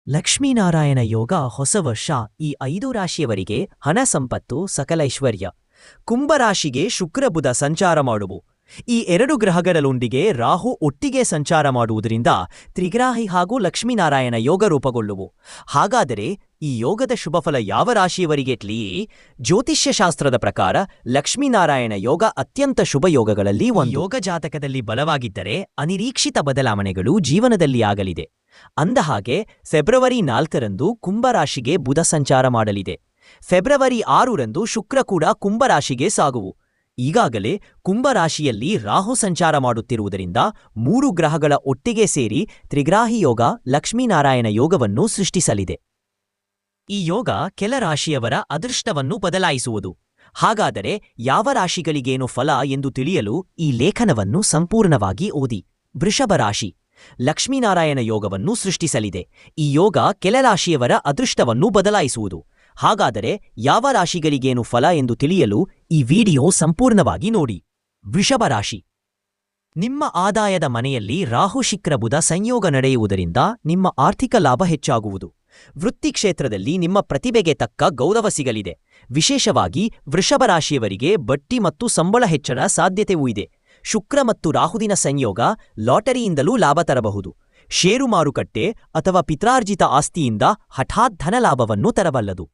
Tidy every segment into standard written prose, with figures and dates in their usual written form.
ಲಕ್ಷ್ಮೀನಾರಾಯಣ ಯೋಗ ಹೊಸ ವರ್ಷ ಈ 5 ರಾಶಿಯವರಿಗೆ ಹಣ ಸಂಪತ್ತು ಸಕಲ ಐಶ್ವರ್ಯ. ಕುಂಭರಾಶಿಗೆ ಶುಕ್ರ ಬುಧ ಸಂಚಾರ ಮಾಡುವು. ಈ 2 ಗ್ರಹಗಳೊಂದಿಗೆ ರಾಹು ಒಟ್ಟಿಗೆ ಸಂಚಾರ ಮಾಡುವುದರಿಂದ ತ್ರಿಗ್ರಾಹಿ ಹಾಗೂ ಲಕ್ಷ್ಮೀನಾರಾಯಣ ಯೋಗ ರೂಪುಗೊಳ್ಳುವು. ಹಾಗಾದರೆ ಈ ಯೋಗದ ಶುಭಫಲ ಯಾವ ರಾಶಿಯವರಿಗೆ? ಜ್ಯೋತಿಷ್ಯಶಾಸ್ತ್ರದ ಪ್ರಕಾರ ಲಕ್ಷ್ಮೀನಾರಾಯಣ ಯೋಗ ಅತ್ಯಂತ ಶುಭ ಯೋಗಗಳಲ್ಲಿ ಒಂದು. ಯೋಗ ಜಾತಕದಲ್ಲಿ ಬಲವಾಗಿದ್ದರೆ ಅನಿರೀಕ್ಷಿತ ಬದಲಾವಣೆಗಳು ಜೀವನದಲ್ಲಿ ಆಗಲಿದೆ. ಅಂದಹಾಗೆ ಫೆಬ್ರವರಿ 4ರಂದು ಕುಂಭರಾಶಿಗೆ ಬುಧ ಸಂಚಾರ ಮಾಡಲಿದೆ. ಫೆಬ್ರವರಿ 6ರಂದು ಶುಕ್ರ ಕೂಡ ಕುಂಭರಾಶಿಗೆ ಸಾಗುವು. ಈಗಾಗಲೇ ಕುಂಭರಾಶಿಯಲ್ಲಿ ರಾಹು ಸಂಚಾರ ಮಾಡುತ್ತಿರುವುದರಿಂದ 3 ಗ್ರಹಗಳ ಒಟ್ಟಿಗೆ ಸೇರಿ ತ್ರಿಗ್ರಾಹಿ ಯೋಗ ಲಕ್ಷ್ಮೀನಾರಾಯಣ ಯೋಗವನ್ನು ಸೃಷ್ಟಿಸಲಿದೆ. ಈ ಯೋಗ ಕೆಲ ರಾಶಿಯವರ ಅದೃಷ್ಟವನ್ನು ಬದಲಾಯಿಸುವುದು. ಹಾಗಾದರೆ ಯಾವ ರಾಶಿಗಳಿಗೇನು ಫಲ ಎಂದು ತಿಳಿಯಲು ಈ ಲೇಖನವನ್ನು ಸಂಪೂರ್ಣವಾಗಿ ಓದಿ. ವೃಷಭ ರಾಶಿ ಲಕ್ಷ್ಮೀನಾರಾಯಣ ಯೋಗವನ್ನು ಸೃಷ್ಟಿಸಲಿದೆ. ಈ ಯೋಗ ಕೆಲ ರಾಶಿಯವರ ಅದೃಷ್ಟವನ್ನು ಬದಲಾಯಿಸುವುದು. ಹಾಗಾದರೆ ಯಾವ ರಾಶಿಗಳಿಗೇನು ಫಲ ಎಂದು ತಿಳಿಯಲು ಈ ವಿಡಿಯೋ ಸಂಪೂರ್ಣವಾಗಿ ನೋಡಿ. ವೃಷಭ ರಾಶಿ, ನಿಮ್ಮ ಆದಾಯದ ಮನೆಯಲ್ಲಿ ರಾಹು ಶುಕ್ರ ಬುಧ ಸಂಯೋಗ ನಡೆಯುವುದರಿಂದ ನಿಮ್ಮ ಆರ್ಥಿಕ ಲಾಭ ಹೆಚ್ಚಾಗುವುದು. ವೃತ್ತಿ ಕ್ಷೇತ್ರದಲ್ಲಿ ನಿಮ್ಮ ಪ್ರತಿಭೆಗೆ ತಕ್ಕ ಗೌರವ ಸಿಗಲಿದೆ. ವಿಶೇಷವಾಗಿ ವೃಷಭ ರಾಶಿಯವರಿಗೆ ಬಡ್ತಿ ಮತ್ತು ಸಂಬಳ ಹೆಚ್ಚಳ ಸಾಧ್ಯತೆಯೂ ಇದೆ. ಶುಕ್ರ ಮತ್ತು ರಾಹುವಿನ ಸಂಯೋಗ ಲಾಟರಿಯಿಂದಲೂ ಲಾಭ ತರಬಹುದು. ಷೇರು ಮಾರುಕಟ್ಟೆ ಅಥವಾ ಪಿತ್ರಾರ್ಜಿತ ಆಸ್ತಿಯಿಂದ ಹಠಾತ್ ಧನಲಾಭವನ್ನು ತರಬಲ್ಲದು.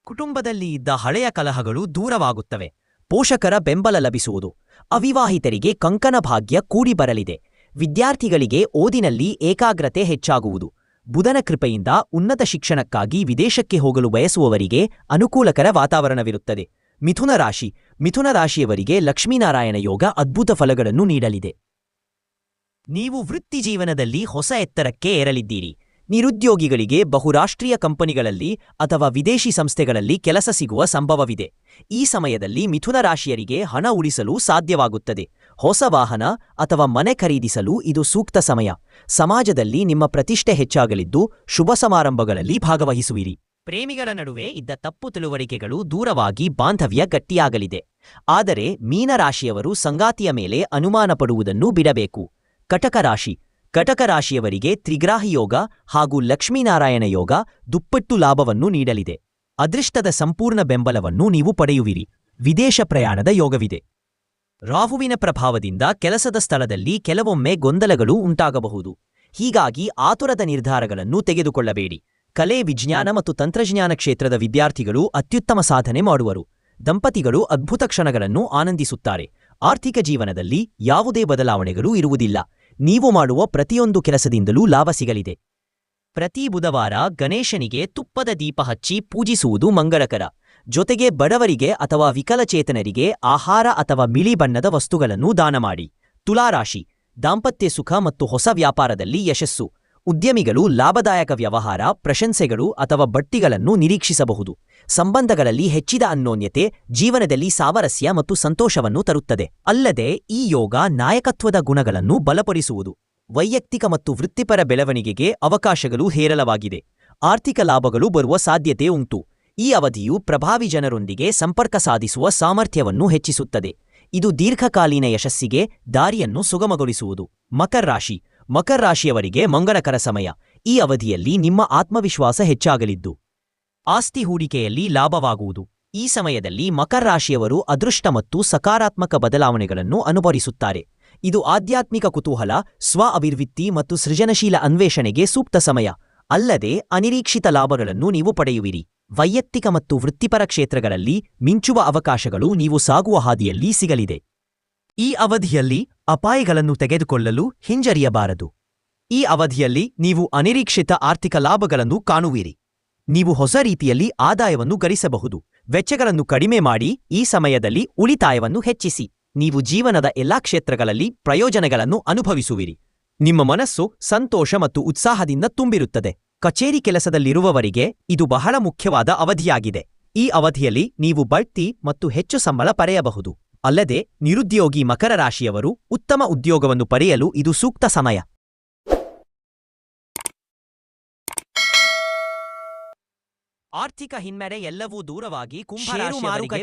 ಕುಟುಂಬದಲ್ಲಿ ಇದ್ದ ಹಳೆಯ ಕಲಹಗಳು ದೂರವಾಗುತ್ತವೆ. ಪೋಷಕರ ಬೆಂಬಲ ಲಭಿಸುವುದು. ಅವಿವಾಹಿತರಿಗೆ ಕಂಕಣ ಭಾಗ್ಯ ಕೂಡಿ ಬರಲಿದೆ. ವಿದ್ಯಾರ್ಥಿಗಳಿಗೆ ಓದಿನಲ್ಲಿ ಏಕಾಗ್ರತೆ ಹೆಚ್ಚಾಗುವುದು. ಬುಧನ ಕೃಪೆಯಿಂದ ಉನ್ನತ ಶಿಕ್ಷಣಕ್ಕಾಗಿ ವಿದೇಶಕ್ಕೆ ಹೋಗಲು ಬಯಸುವವರಿಗೆ ಅನುಕೂಲಕರ ವಾತಾವರಣವಿರುತ್ತದೆ. ಮಿಥುನ ರಾಶಿಯವರಿಗೆ ಲಕ್ಷ್ಮೀನಾರಾಯಣ ಯೋಗ ಅದ್ಭುತ ಫಲಗಳನ್ನು ನೀಡಲಿದೆ. ನೀವು ವೃತ್ತಿ ಜೀವನದಲ್ಲಿ ಹೊಸ ಎತ್ತರಕ್ಕೆ ಏರಲಿದ್ದೀರಿ. ನಿರುದ್ಯೋಗಿಗಳಿಗೆ ಬಹುರಾಷ್ಟ್ರೀಯ ಕಂಪನಿಗಳಲ್ಲಿ ಅಥವಾ ವಿದೇಶಿ ಸಂಸ್ಥೆಗಳಲ್ಲಿ ಕೆಲಸ ಸಿಗುವ ಸಂಭವವಿದೆ. ಈ ಸಮಯದಲ್ಲಿ ಮಿಥುನ ರಾಶಿಯರಿಗೆ ಹಣ ಉಳಿಸಲು ಸಾಧ್ಯವಾಗುತ್ತದೆ. ಹೊಸ ವಾಹನ ಅಥವಾ ಮನೆ ಖರೀದಿಸಲು ಇದು ಸೂಕ್ತ ಸಮಯ. ಸಮಾಜದಲ್ಲಿ ನಿಮ್ಮ ಪ್ರತಿಷ್ಠೆ ಹೆಚ್ಚಾಗಲಿದ್ದು ಶುಭ ಸಮಾರಂಭಗಳಲ್ಲಿ ಭಾಗವಹಿಸುವಿರಿ. ಪ್ರೇಮಿಗಳ ನಡುವೆ ಇದ್ದ ತಪ್ಪು ತಿಳುವಳಿಕೆಗಳು ದೂರವಾಗಿ ಬಾಂಧವ್ಯ ಗಟ್ಟಿಯಾಗಲಿದೆ. ಆದರೆ ಮೀನರಾಶಿಯವರು ಸಂಗಾತಿಯ ಮೇಲೆ ಅನುಮಾನ ಪಡುವುದನ್ನು ಬಿಡಬೇಕು. ಕಟಕ ರಾಶಿಯವರಿಗೆ ತ್ರಿಗ್ರಾಹಿ ಯೋಗ ಹಾಗೂ ಲಕ್ಷ್ಮೀನಾರಾಯಣ ಯೋಗ ದುಪ್ಪಟ್ಟು ಲಾಭವನ್ನು ನೀಡಲಿದೆ. ಅದೃಷ್ಟದ ಸಂಪೂರ್ಣ ಬೆಂಬಲವನ್ನು ನೀವು ಪಡೆಯುವಿರಿ. ವಿದೇಶ ಪ್ರಯಾಣದ ಯೋಗವಿದೆ. ರಾಹುವಿನ ಪ್ರಭಾವದಿಂದ ಕೆಲಸದ ಸ್ಥಳದಲ್ಲಿ ಕೆಲವೊಮ್ಮೆ ಗೊಂದಲಗಳು ಉಂಟಾಗಬಹುದು. ಹೀಗಾಗಿ ಆತುರದ ನಿರ್ಧಾರಗಳನ್ನು ತೆಗೆದುಕೊಳ್ಳಬೇಡಿ. ಕಲೆ, ವಿಜ್ಞಾನ ಮತ್ತು ತಂತ್ರಜ್ಞಾನ ಕ್ಷೇತ್ರದ ವಿದ್ಯಾರ್ಥಿಗಳು ಅತ್ಯುತ್ತಮ ಸಾಧನೆ ಮಾಡುವರು. ದಂಪತಿಗಳು ಅದ್ಭುತ ಕ್ಷಣಗಳನ್ನು ಆನಂದಿಸುತ್ತಾರೆ. ಆರ್ಥಿಕ ಜೀವನದಲ್ಲಿ ಯಾವುದೇ ಬದಲಾವಣೆಗಳು ಇರುವುದಿಲ್ಲ. ನೀವು ಮಾಡುವ ಪ್ರತಿಯೊಂದು ಕೆಲಸದಿಂದಲೂ ಲಾಭ ಸಿಗಲಿದೆ. ಪ್ರತಿ ಬುಧವಾರ ಗಣೇಶನಿಗೆ ತುಪ್ಪದ ದೀಪ ಹಚ್ಚಿ ಪೂಜಿಸುವುದು ಮಂಗಳಕರ. ಜೊತೆಗೆ ಬಡವರಿಗೆ ಅಥವಾ ವಿಕಲಚೇತನರಿಗೆ ಆಹಾರ ಅಥವಾ ಬಿಳಿ ಬಣ್ಣದ ವಸ್ತುಗಳನ್ನು ದಾನ ಮಾಡಿ. ತುಲಾರಾಶಿ, ದಾಂಪತ್ಯ ಸುಖ ಮತ್ತು ಹೊಸ ವ್ಯಾಪಾರದಲ್ಲಿ ಯಶಸ್ಸು. ಉದ್ಯಮಿಗಳು ಲಾಭದಾಯಕ ವ್ಯವಹಾರ, ಪ್ರಶಂಸೆಗಳು ಅಥವಾ ಬಡ್ತಿಗಳನ್ನು ನಿರೀಕ್ಷಿಸಬಹುದು. ಸಂಬಂಧಗಳಲ್ಲಿ ಹೆಚ್ಚಿದ ಅನ್ಯೋನ್ಯತೆ ಜೀವನದಲ್ಲಿ ಸಾಮರಸ್ಯ ಮತ್ತು ಸಂತೋಷವನ್ನು ತರುತ್ತದೆ. ಅಲ್ಲದೆ ಈ ಯೋಗ ನಾಯಕತ್ವದ ಗುಣಗಳನ್ನು ಬಲಪಡಿಸುವುದು. ವೈಯಕ್ತಿಕ ಮತ್ತು ವೃತ್ತಿಪರ ಬೆಳವಣಿಗೆಗೆ ಅವಕಾಶಗಳು ಹೇರಳವಾಗಿದೆ. ಆರ್ಥಿಕ ಲಾಭಗಳು ಬರುವ ಸಾಧ್ಯತೆ ಉಂಟು. ಈ ಅವಧಿಯು ಪ್ರಭಾವಿ ಜನರೊಂದಿಗೆ ಸಂಪರ್ಕ ಸಾಧಿಸುವ ಸಾಮರ್ಥ್ಯವನ್ನು ಹೆಚ್ಚಿಸುತ್ತದೆ. ಇದು ದೀರ್ಘಕಾಲೀನ ಯಶಸ್ಸಿಗೆ ದಾರಿಯನ್ನು ಸುಗಮಗೊಳಿಸುವುದು. ಮಕರ ರಾಶಿಯವರಿಗೆ ಮಂಗಳಕರ ಸಮಯ. ಈ ಅವಧಿಯಲ್ಲಿ ನಿಮ್ಮ ಆತ್ಮವಿಶ್ವಾಸ ಹೆಚ್ಚಾಗಲಿದ್ದು ಆಸ್ತಿ ಹೂಡಿಕೆಯಲ್ಲಿ ಲಾಭವಾಗುವುದು. ಈ ಸಮಯದಲ್ಲಿ ಮಕರ ರಾಶಿಯವರು ಅದೃಷ್ಟ ಮತ್ತು ಸಕಾರಾತ್ಮಕ ಬದಲಾವಣೆಗಳನ್ನು ಅನುಭವಿಸುತ್ತಾರೆ. ಇದು ಆಧ್ಯಾತ್ಮಿಕ ಕುತೂಹಲ, ಸ್ವ ಅಭಿವೃದ್ಧಿ ಮತ್ತು ಸೃಜನಶೀಲ ಅನ್ವೇಷಣೆಗೆ ಸೂಕ್ತ ಸಮಯ. ಅಲ್ಲದೆ ಅನಿರೀಕ್ಷಿತ ಲಾಭಗಳನ್ನು ನೀವು ಪಡೆಯುವಿರಿ. ವೈಯಕ್ತಿಕ ಮತ್ತು ವೃತ್ತಿಪರ ಕ್ಷೇತ್ರಗಳಲ್ಲಿ ಮಿಂಚುವ ಅವಕಾಶಗಳು ನೀವು ಸಾಗುವ ಹಾದಿಯಲ್ಲಿ ಸಿಗಲಿದೆ. ಈ ಅವಧಿಯಲ್ಲಿ ಅಪಾಯಗಳನ್ನು ತೆಗೆದುಕೊಳ್ಳಲು ಹಿಂಜರಿಯಬಾರದು. ಈ ಅವಧಿಯಲ್ಲಿ ನೀವು ಅನಿರೀಕ್ಷಿತ ಆರ್ಥಿಕ ಲಾಭಗಳನ್ನು ಕಾಣುವಿರಿ. ನೀವು ಹೊಸ ರೀತಿಯಲ್ಲಿ ಆದಾಯವನ್ನು ಗಳಿಸಬಹುದು. ವೆಚ್ಚಗಳನ್ನು ಕಡಿಮೆ ಮಾಡಿ ಈ ಸಮಯದಲ್ಲಿ ಉಳಿತಾಯವನ್ನು ಹೆಚ್ಚಿಸಿ. ನೀವು ಜೀವನದ ಎಲ್ಲಾ ಕ್ಷೇತ್ರಗಳಲ್ಲಿ ಪ್ರಯೋಜನಗಳನ್ನು ಅನುಭವಿಸುವಿರಿ. ನಿಮ್ಮ ಮನಸ್ಸು ಸಂತೋಷ ಮತ್ತು ಉತ್ಸಾಹದಿಂದ ತುಂಬಿರುತ್ತದೆ. ಕಚೇರಿ ಕೆಲಸದಲ್ಲಿರುವವರಿಗೆ ಇದು ಬಹಳ ಮುಖ್ಯವಾದ ಅವಧಿಯಾಗಿದೆ. ಈ ಅವಧಿಯಲ್ಲಿ ನೀವು ಬಡ್ತಿ ಮತ್ತು ಹೆಚ್ಚು ಸಂಬಳ ಪಡೆಯಬಹುದು. ಅಲ್ಲದೆ ನಿರುದ್ಯೋಗಿ ಮಕರ ರಾಶಿಯವರು ಉತ್ತಮ ಉದ್ಯೋಗವನ್ನು ಪಡೆಯಲು ಇದು ಸೂಕ್ತ ಸಮಯ. ಆರ್ಥಿಕ ಹಿನ್ನಡೆ ಎಲ್ಲವೂ ದೂರವಾಗಿ ಕುಂಭರಾಶಿಯವರಿಗೆ